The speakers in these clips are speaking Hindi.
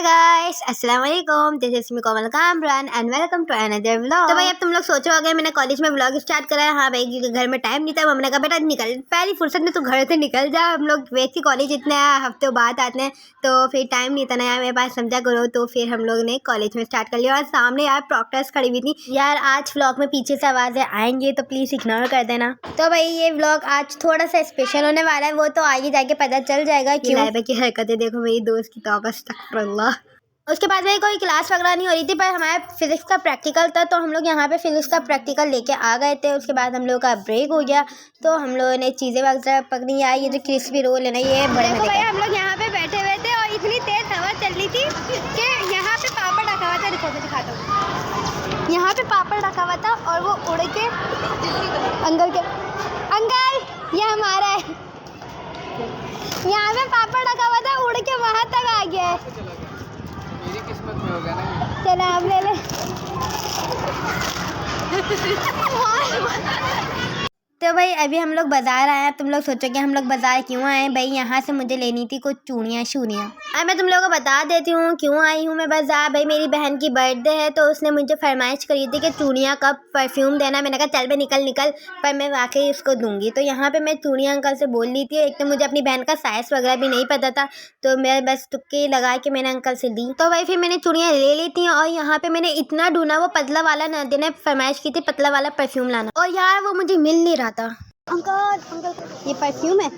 गाइस अस्सलाम वालेकुम, this is me Komal Kamran and welcome to another vlog. तो भाई अब तुम लोग सोच रहे होगे मैंने कॉलेज में व्लॉग स्टार्ट करा है। हाँ भाई, क्योंकि घर में टाइम नहीं था। हमने कहा बेटा निकल, पहली फुर्सत में तू घर से निकल जा। हम लोग वैसे कॉलेज इतने हफ्तों बाद आते हैं तो फिर टाइम नहीं था ना यार मेरे पास, समझा करो। तो फिर हम लोग ने कॉलेज में स्टार्ट कर लिया और सामने यार प्रॉक्टर्स खड़ी हुई थी। यार आज व्लॉग में पीछे से आवाज़ें आएंगी तो प्लीज़ इग्नोर कर देना। तो भाई ये व्लॉग आज थोड़ा सा स्पेशल होने वाला है, वो तो आगे जाके पता चल जाएगा। क्यों लाइबा की हरकतें देखो मेरी दोस्त की, तौबा अस्तगफिरुल्लाह। उसके बाद भाई कोई क्लास वगैरह नहीं हो रही थी, पर हमारे फिजिक्स का प्रैक्टिकल था तो हम लोग यहाँ पे फिजिक्स का प्रैक्टिकल लेके आ गए थे। उसके बाद हम लोग का ब्रेक हो गया तो हम लोगों ने चीज़ें वगैरह पकड़ी। यार ये जो क्रिस्पी रोल है ना, ये बड़े मजे का। हम लोग यहाँ पे बैठे हुए थे और इतनी तेज हवा चल रही थी कि यहाँ पे पापड़ रखा हुआ था। देखो मैं दिखाता हूँ, यहाँ पे पापड़ रखा हुआ था और वो उड़ के अंकल ये हमारा है। यहाँ पे पापड़ रखा हुआ था, उड़ के वहाँ तक आ गया है। मेरी किस्मत में होगा ना। चलो आप ले ले। तो भाई अभी हम लोग बाजार आए हैं। तुम लोग सोचोगे हम लोग बाजार क्यों आए? भाई यहाँ से मुझे लेनी थी कुछ चूड़ियाँ शूड़ियाँ। अब मैं तुम लोगों को बता देती हूँ क्यों आई हूँ मैं बाजार। भाई मेरी बहन की बर्थडे है तो उसने मुझे फरमाइश करी थी कि चूड़ियाँ कब परफ्यूम देना। मैंने कहा चल भाई निकल, पर मैं वाकई उसको दूंगी। तो यहाँ पे मैं चूड़ियाँ अंकल से बोल ली थी। एक तो मुझे अपनी बहन का साइज़ वगैरह भी नहीं पता था तो मैं बस तुक्के लगा के मैंने अंकल से दी। तो भाई फिर मैंने चूड़ियाँ ले ली थी और यहाँ पे मैंने इतना ढूंढा, वो पतला वाला नादिया ने फरमाइश की थी पतला वाला परफ्यूम लाना, और यार वो मुझे मिल नहीं रहा था। अंकल ये परफ्यूम है?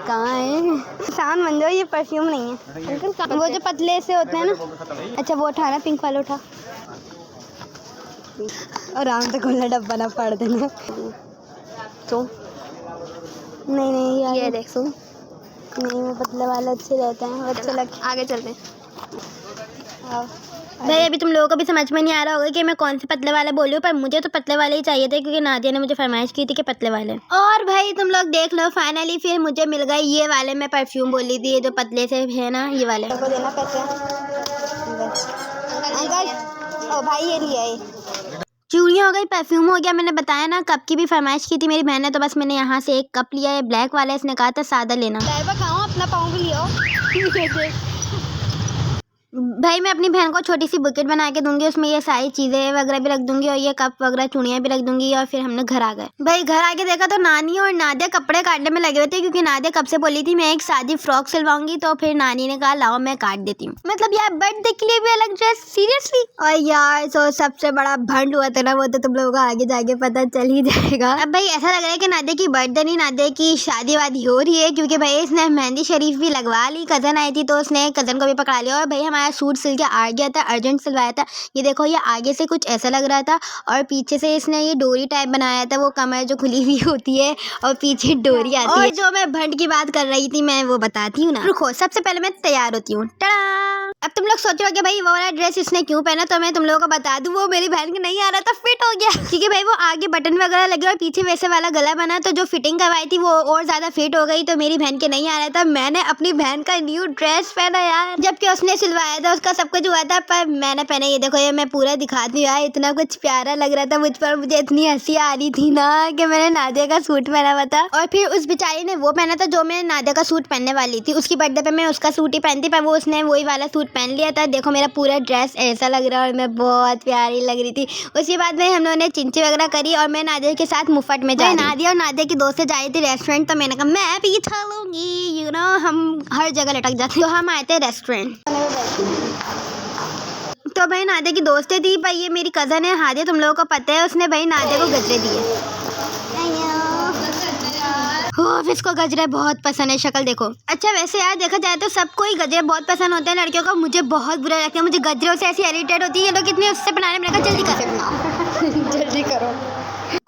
कहाँ है? शान बन जाओ, ये परफ्यूम नहीं है अंकल। वो जो पतले से होते हैं ना। अच्छा वो उठाना, पिंक वाला उठा। आराम से खुला डब्बा ना पड़ देना। तो नहीं यार ये देख, सुन नहीं, वो पतले वाले अच्छे रहते हैं, अच्छे लग। आगे चलते हैं। भाई अभी तुम लोगों को भी समझ में नहीं आ रहा होगा कि मैं कौन से पतले वाले बोल रही हूँ, पर मुझे तो पतले वाले ही चाहिए थे क्योंकि नादिया ने मुझे फरमाइश की थी कि पतले वाले। और भाई तुम लोग देख लो, फाइनली फिर मुझे मिल गए ये वाले। मैं परफ्यूम बोली थी, ये जो पतले से है ना, ये वाले। को देना पैसे अंकल। ओ भाई ये लिया है। चूड़ियाँ हो गई, परफ्यूम हो गया। मैंने बताया ना कप की भी फरमाइश की थी मेरी बहन ने, तो बस मैंने यहाँ से एक कप लिया है ब्लैक वाला। इसने कहा था सादा लेना। खाओ अपना पाँव भी लियो। भाई मैं अपनी बहन को छोटी सी बुकेट बना के दूंगी, उसमें ये सारी चीज़ें वगैरह भी रख दूंगी और ये कप वगैरह चूड़ियाँ भी रख दूंगी। और फिर हमने घर आ गए। भाई घर आके देखा तो नानी और नादिया कपड़े काटने में लगे हुए थे, क्योंकि नादिया कब से बोली थी मैं एक शादी फ्रॉक सिलवाऊंगी, तो फिर नानी ने कहा लाओ मैं काट देती हूँ। मतलब यार बर्थडे के लिए भी अलग ड्रेस, सीरियसली। और यार तो सबसे बड़ा भंड हुआ था ना, वो तो तुम लोगों को आगे जाके पता चल ही जाएगा। अब भाई ऐसा लग रहा है कि नादिया की बर्थडे नहीं, नादिया की शादी वादी हो रही है, क्योंकि भाई इसने मेहंदी शरीफ भी लगवा ली। कज़न आई थी तो उसने कज़न को भी पकड़ा लिया। और भाई हमारा सूट सिल के आ गया था, अर्जेंट सिलवाया था। ये देखो ये आगे से कुछ ऐसा लग रहा था और पीछे से इसने ये डोरी टाइप बनाया था, वो कमर जो खुली हुई होती है और पीछे डोरी आती है। जो मैं भंड की बात कर रही थी मैं वो बताती हूँ ना, रुको। सबसे पहले मैं तैयार होती हूँ। अब तुम लोग सोचो कि भाई वो वाला ड्रेस इसने क्यों पहना, तो मैं तुम लोगों को बता दूं, वो मेरी बहन के नहीं आ रहा था, फिट हो गया। क्योंकि भाई वो आगे बटन वगैरह लगे और पीछे वैसे वाला गला बना, तो जो फिटिंग करवाई थी वो और ज्यादा फिट हो गई, तो मेरी बहन के नहीं आ रहा था। मैंने अपनी बहन का न्यू ड्रेस पहना यार, जबकि उसने सिलवाया था, उसका सब कुछ हुआ था, पर मैंने पहना। ये देखो ये मैं पूरा दिखाती हूँ यार, इतना कुछ प्यारा लग रहा था मुझ पर। मुझे इतनी हंसी आ रही थी ना कि मैंने नादिया का सूट पहना हुआ था और फिर उस बेचारी ने वो पहना था जो मैं नादिया का सूट पहनने वाली थी। उसकी बर्थडे पे मैं उसका सूट ही पहनती, पर वो उसने वही वाला सूट पहन लिया था। देखो मेरा पूरा ड्रेस ऐसा लग रहा है और मैं बहुत प्यारी लग रही थी। उसके बाद में हम लोगों ने चिंची वगैरह करी और मैं नादिया के साथ मुफ्त में जा, नादिया और नादिया की दोस्त से जा रही थी रेस्टोरेंट, तो मैंने कहा मैं भी चलूंगी। यू नो हम हर जगह लटक जाते, तो हम आए थे रेस्टोरेंट। तो भाई नादिया की दोस्तें थी। भाई ये मेरी कज़न है हादिया, तुम लोगों को पता है, उसने भाई नादिया को गजरे दिए। इसको गजरे बहुत पसंद है, शक्ल देखो। अच्छा वैसे यार देखा जाए तो सबको ही गजरे बहुत पसंद होते हैं लड़कियों को, मुझे बहुत बुरा लगता है। मुझे गजरों से ऐसी इरिटेट होती है, ये लोग कितने उससे बनाने में, जल्दी कर जल्दी करो।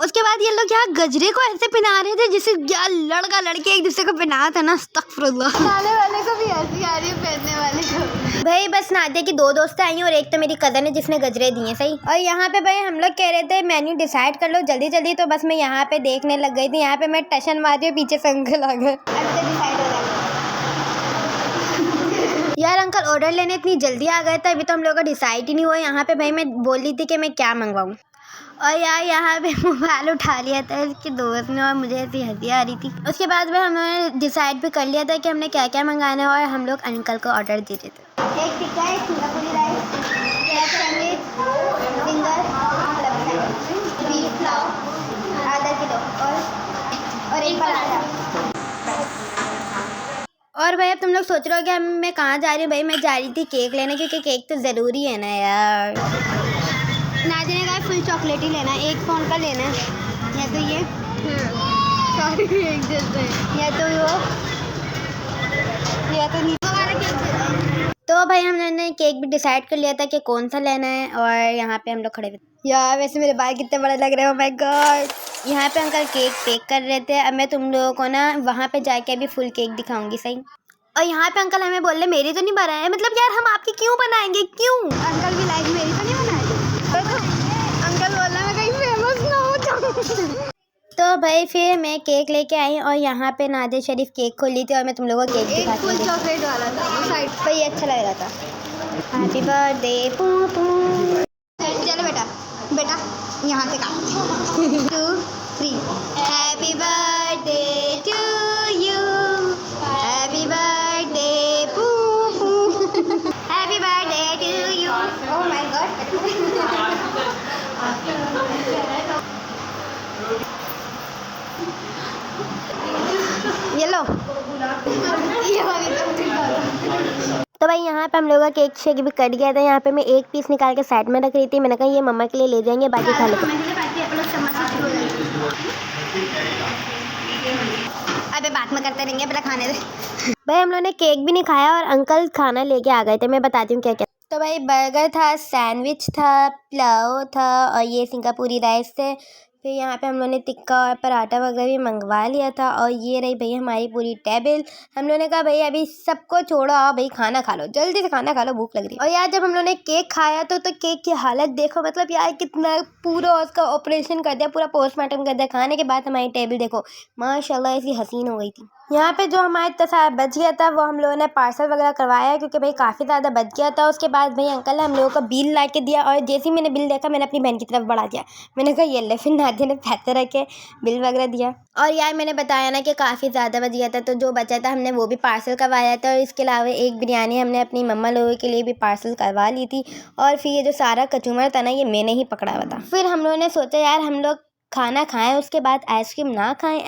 उसके बाद ये लोग यहाँ गजरे को ऐसे पहना रहे थे जैसे यार लड़का लड़के एक दूसरे को पहना था ना, अस्तगफिरुल्लाह। पहनाने वाले को भी हंसी आ रही है, पहनने वाले को। भाई बस नादिया की दो दोस्त आई हैं और एक तो मेरी कज़न है जिसने गजरे दिए, सही। और यहाँ पे भाई हम लोग कह रहे थे मेन्यू डिसाइड कर लो जल्दी जल्दी, तो बस मैं यहाँ पे देखने लग गई थी। यहाँ पे मैं टशन मार रही हूँ, पीछे से अंकल आ गए। यार अंकल ऑर्डर लेने इतनी जल्दी आ गए थे, अभी तो हम लोग का डिसाइड ही नहीं हुआ। यहाँ पे भाई मैं बोल रही थी कि मैं क्या मंगवाऊँ, और यार यहाँ पे मोबाइल उठा लिया था इसकी दोस्त ने और मुझे ऐसी हंसी आ रही थी। उसके बाद में हमने डिसाइड भी कर लिया था कि हमने क्या क्या मंगाना है और हम लोग अंकल को ऑर्डर दे देते। एक टिक्का लोग सोच रहे हो कि मैं कहाँ जा रही हूँ। भाई मैं जा रही थी केक लेने, क्योंकि केक तो ज़रूरी है ना यार। नादिया ने कहा फुल चॉकलेट ही लेना है, 1 पाउंड का लेना है, या तो ये सॉरी एक जैसे, या तो वो, या तो नीचे वाला केक। तो भाई हमने केक भी डिसाइड कर लिया था कि कौन सा लेना है, और यहाँ पे हम लोग खड़े हुए। यार वैसे मेरे बाल कितने बड़े लग रहे हैं, ओह माय गॉड। यहाँ पे अंकल केक पैक कर रहे थे। अब मैं तुम लोगों को ना वहाँ पे जाके अभी फुल केक दिखाऊंगी, सही। और यहाँ पे अंकल हमें बोल रहे मेरी तो नहीं बनाए, मतलब यार हम आपकी क्यों बनाएंगे, क्यों? अंकल भी लाइक मेरी तो नहीं बनाए, अंकल बोल रहा मैं कहीं फेमस ना हो जाऊँ। तो भाई फिर मैं केक लेके आई, और यहाँ पे नादिया शरीफ केक खोली थी, और मैं तुम लोगों को केक दिखाती हूँ। चॉकलेट वाला था, वो साइड पे ये अच्छा लग रहा था। हैप्पी बर्थडे पू। चलो बेटा बेटा यहाँ से काम 2 3 happy birthday to you, happy birthday Poo Poo, happy birthday to you. Oh my god. ये लो। तो भाई यहाँ पे हम लोगों का केक शेक भी कट गया था। यहाँ पे मैं एक पीस निकाल के साइड में रख रही थी। मैंने कहा ये मम्मा के लिए ले जाएंगे, बाकी खा लेते। अबे बात में करते रहेंगे, पहले खाने दे। भाई हम लोगों ने केक भी नहीं खाया, और अंकल खाना लेके आ गए थे। मैं बताती हूँ क्या क्या। तो भाई बर्गर था, सैंडविच था, पुलाव था, और ये सिंगापुरी राइस थे। फिर यहाँ पे हम लोगों ने टिक्का और पराठा वगैरह भी मंगवा लिया था। और ये रही भाई हमारी पूरी टेबल। हम लोगों ने कहा भाई अभी सबको छोड़ो, आओ भाई खाना खा लो, जल्दी से खाना खा लो, भूख लग रही है। और यार जब हम लोगों ने केक खाया तो केक की हालत देखो, मतलब यार कितना पूरा उसका ऑपरेशन कर दिया, पूरा पोस्टमार्टम कर दिया। खाने के बाद हमारी टेबल देखो माशाल्लाह ऐसी हसीन हो गई थी। यहाँ पे जो हमारे तसा बच गया था वो हम लोगों ने पार्सल वगैरह करवाया, क्योंकि भाई काफ़ी ज़्यादा बच गया था। उसके बाद भाई अंकल ने हम लोगों को बिल ला के दिया, और जैसे ही मैंने बिल देखा मैंने अपनी बहन की तरफ बढ़ा दिया। मैंने कहा ये ले। फिर नादिया ने पैसे रखे, बिल वगैरह दिया। और यार मैंने बताया ना कि काफ़ी ज़्यादा बच गया था, तो जो बचा था हमने वो भी पार्सल करवाया था। और इसके अलावा एक बिरयानी हमने अपनी मम्मा लोगों के लिए भी पार्सल करवा ली थी। और फिर ये जो सारा कचूमर था ना, ये मैंने ही पकड़ा हुआ था। फिर हम लोगों ने सोचा यार हम लोग खाना खाएं उसके बाद आइसक्रीम ना खाएं,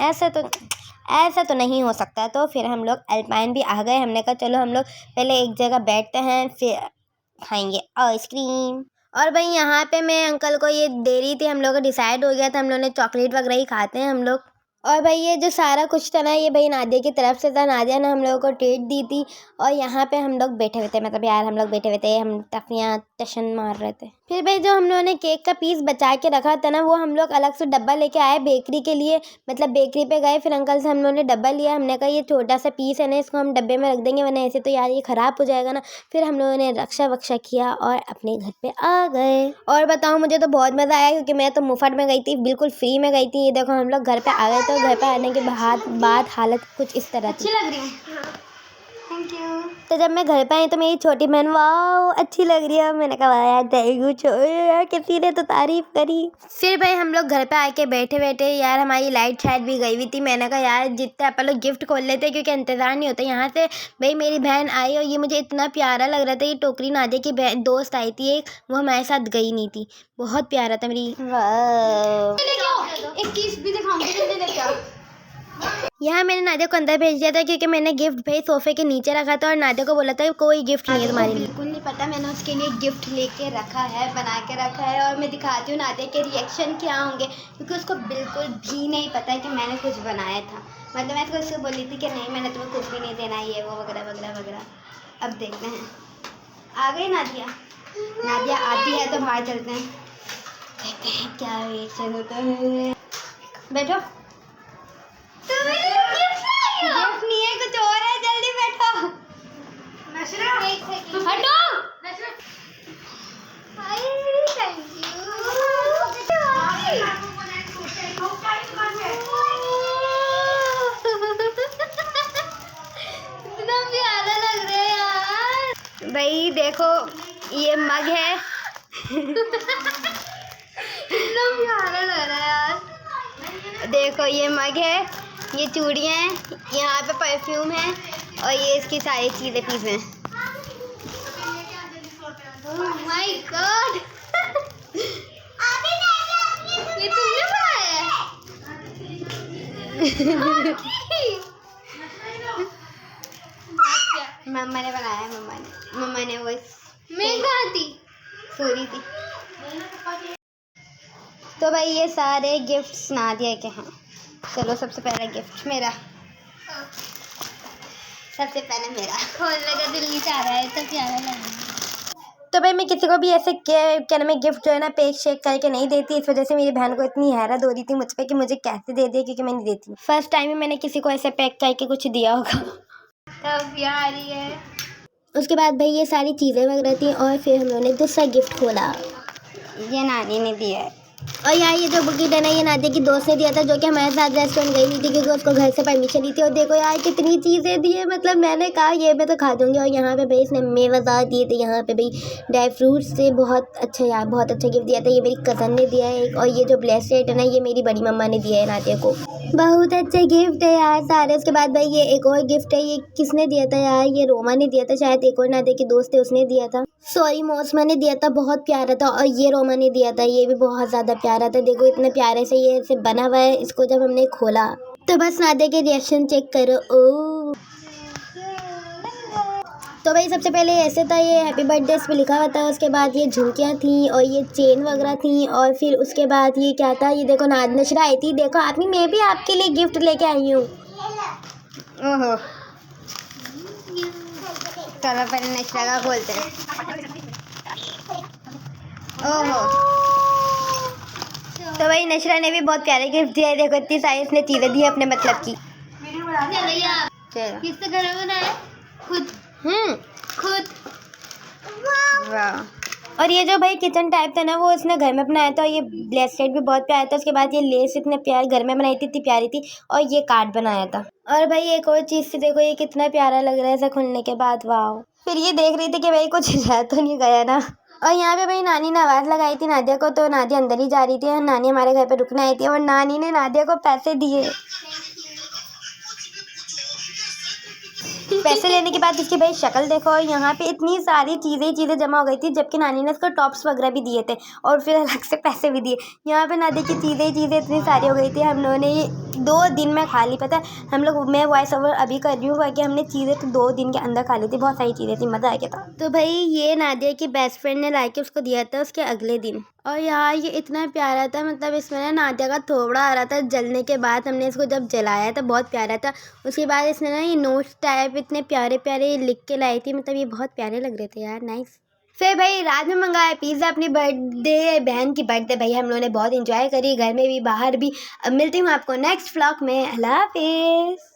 ऐसा तो नहीं हो सकता। तो फिर हम लोग अल्पाइन भी आ गए। हमने कहा चलो हम लोग पहले एक जगह बैठते हैं, फिर खाएंगे आइसक्रीम। और भाई यहाँ पे मैं अंकल को ये दे रही थी, हम लोग का डिसाइड हो गया था, हम लोग ने चॉकलेट वगैरह ही खाते हैं हम लोग। और भाई ये जो सारा कुछ था ना, ये भाई नादिया की तरफ से था। नादिया ने हम लोगों को ट्रीट दी थी। और यहाँ पे हम लोग बैठे हुए थे, मतलब यार हम लोग बैठे हुए थे, हम टफियाँ टशन मार रहे थे। फिर भाई जो हम लोगों ने केक का पीस बचा के रखा था ना, वो हम लोग अलग से डब्बा लेके आए बेकरी के लिए, मतलब बेकरी पे गए। फिर अंकल से हम लोगों ने डब्बा लिया। हमने कहा ये छोटा सा पीस है ना, इसको हम डब्बे में रख देंगे, वरना ऐसे तो यार ये ख़राब हो जाएगा ना। फिर हम लोगों ने रक्षा वक्षा किया और अपने घर पे आ गए। और बताओ मुझे तो बहुत मज़ा आया, क्योंकि मैं तो मुफ्त में गई थी, बिल्कुल फ्री में गई थी। ये देखो हम लोग घर पे आ गए थे, और घर पे आने के बाद हालत कुछ इस तरह थी। अच्छी लग रही है, थैंक यू। तो जब मैं घर पे आई तो मेरी छोटी बहन वाह अच्छी लग रही है। मैंने कहा यार थैंक यू यार, किसी ने तो तारीफ करी। फिर भाई हम लोग घर पे आके बैठे यार हमारी लाइट शायद भी गई हुई थी। मैंने कहा यार जितने अपन लोग गिफ्ट खोल लेते, क्योंकि इंतज़ार नहीं होता यहाँ से। भाई मेरी बहन आई, और ये मुझे इतना प्यारा लग रहा था। ये टोकरी नादिया की बहन दोस्त आई थी एक, वो हमारे साथ गई नहीं थी, बहुत प्यारा था। मेरी एक चीज़ भी दिखाऊंगी। यहाँ मैंने नादिया को अंदर भेज दिया था, क्योंकि मैंने गिफ्ट भाई सोफे के नीचे रखा था, और नादिया को बोला था कोई गिफ्ट नहीं है तुम्हारे लिए। बिल्कुल नहीं पता, मैंने उसके लिए गिफ्ट लेके रखा है, बना के रखा है। और मैं दिखाती हूँ नादिया के रिएक्शन क्या होंगे, क्योंकि उसको बिल्कुल भी नहीं पता है कि मैंने कुछ बनाया था। मतलब मैं तो उसको बोली थी कि नहीं मैंने तुम्हें कुछ भी नहीं देना, ये वो वगैरह वगैरह वगैरह। अब देखते हैं आ गई नादिया आती है तो बाहर चलते हैं, देखते हैं क्या रिएक्शन होता है। बैठो, गिफ्ट नहीं है कुछ और है, जल्दी बैठो। हटो। इतना प्यारा लग रहा है यार। भाई देखो ये मग है। इतना प्यारा लग रहा है यार। देखो ये मग है, ये चूड़ियाँ हैं, यहाँ पे परफ्यूम है, और ये इसकी सारी चीज़ें पीस हैं। ओह माय गॉड, ये तुमने बनाया है? मम्मा ने बनाया, मम्मा ने वो मैं कहाँ थी? सो रही थी। तो भाई ये सारे गिफ्ट्स नादिया के हैं। चलो सबसे पहला गिफ्ट मेरा, सबसे पहले मेरा खोलने का दिल नहीं चाह रहा है, तो प्यारा लगा। तो भाई मैं किसी को भी ऐसे क्या नाम है गिफ्ट जो है ना पैक शेक करके नहीं देती। इस वजह से मेरी बहन को इतनी हैरत हो रही थी मुझ पे कि मुझे कैसे दे दिया, क्योंकि मैं नहीं देती। फर्स्ट टाइम ही मैंने किसी को ऐसे पैक करके कुछ दिया होगा। तब प्यारी है। उसके बाद भाई ये सारी चीज़ें वगैरह थी और फिर हम लोगों ने दूसरा गिफ्ट खोला। ये नानी ने दिया है। और यहाँ ये जो बुकेट है ना, ये नादिया की दोस्त ने दिया था, जो कि हमारे साथ रेस्टोरेंट गई नहीं थी क्योंकि उसको घर से परमिशन नहीं थी। और देखो यार कितनी चीज़ें दी है, मतलब मैंने कहा ये मैं तो खा दूँगी। और यहाँ पे भाई इसने मेवेदार दिए थे, यहाँ पे भाई ड्राई फ्रूट्स से। बहुत अच्छा यार, बहुत अच्छा गिफ्ट दिया था। ये मेरी कज़न ने दिया है एक। और ये जो ब्रेसलेट है ना, ये मेरी बड़ी मम्मा ने दिया है नादिया को। बहुत अच्छे गिफ्ट है यार सारे। उसके बाद भाई ये एक और गिफ्ट है, ये किसने दिया था यार, ये रोमा ने दिया था शायद, एक और नादिया की दोस्त है उसने दिया था। सॉरी मौसमा ने दिया था, बहुत प्यारा था। और ये रोमा ने दिया था, ये भी बहुत ज़्यादा प्यारा था। देखो इतने प्यारे से ये ऐसे बना हुआ है। इसको जब हमने खोला तो बस नादिया के रिएक्शन चेक करो। ओ तो भाई सबसे पहले ऐसे था, ये हैप्पी बर्थडे इस पे लिखा हुआ था। उसके बाद ये झुमकियाँ थी और ये चेन वगैरह थी। और फिर उसके बाद ये क्या था, ये देखो नशरा आई थी। देखो आदमी, मैं भी आपके लिए गिफ्ट लेके आई हूँ। ओहो, चलो पहले नशरा का खोलते हैं। ओहो, तो भाई नशरा ने भी बहुत प्यारे गिफ्ट दिया है। देखो इतनी सारी इसने चीज़ें दी है अपने मतलब की। चलो किससे घर में बनाया? खुद। खुद। वाह। और ये जो भाई किचन टाइप था ना, वो इसने घर में बनाया था। और ये ब्रेसलेट भी बहुत प्यारा था। उसके बाद ये लेस इतने प्यार घर में बनाई थी, इतनी प्यारी थी। और ये कार्ड बनाया था। और भाई एक और चीज़ थी, देखो ये कितना प्यारा लग रहा है ऐसा खुलने के बाद। वाह। फिर ये देख रही थी कि भाई कुछ रह तो नहीं गया ना। और यहाँ पे भाई नानी ने आवाज़ लगाई थी नादिया को, तो नादिया अंदर ही जा रही थी। और नानी हमारे घर पे रुकने आई थी और नानी ने नादिया को पैसे दिए। पैसे लेने के बाद इसकी भाई शक्ल देखो। और यहाँ पे इतनी सारी चीज़ें जमा हो गई थी, जबकि नानी ने इसको टॉप्स वगैरह भी दिए थे और फिर अलग से पैसे भी दिए। यहाँ पे नादिया की चीज़ें इतनी सारी हो गई थी। हम लोगों ने ये 2 दिन में खा ली। पता है हम लोग, मैं वॉइस ओवर अभी कर रही हूँ कि हमने चीज़ें तो 2 दिन के अंदर खा ली थी। बहुत सारी चीज़ें थी, मज़ा आ गया था। तो भाई ये नादिया की बेस्ट फ्रेंड ने ला के उसको दिया था उसके अगले दिन। और यार ये इतना प्यारा था, मतलब इसमें ना नादिया का थोड़ा आ रहा था जलने के बाद। हमने इसको जब जलाया था बहुत प्यारा था। उसके बाद इसने ना ये नोट्स टाइप इतने प्यारे प्यारे लिख के लाई थी, मतलब ये बहुत प्यारे लग रहे थे यार, नाइस। फिर भाई रात में मंगाया पिज़्ज़ा अपनी बर्थडे, बहन की बर्थडे। भाई हम लोगों ने बहुत इंजॉय करी, घर में भी बाहर भी। अब मिलती हूँ आपको नेक्स्ट व्लॉग में। अल्लाह हाफिज़।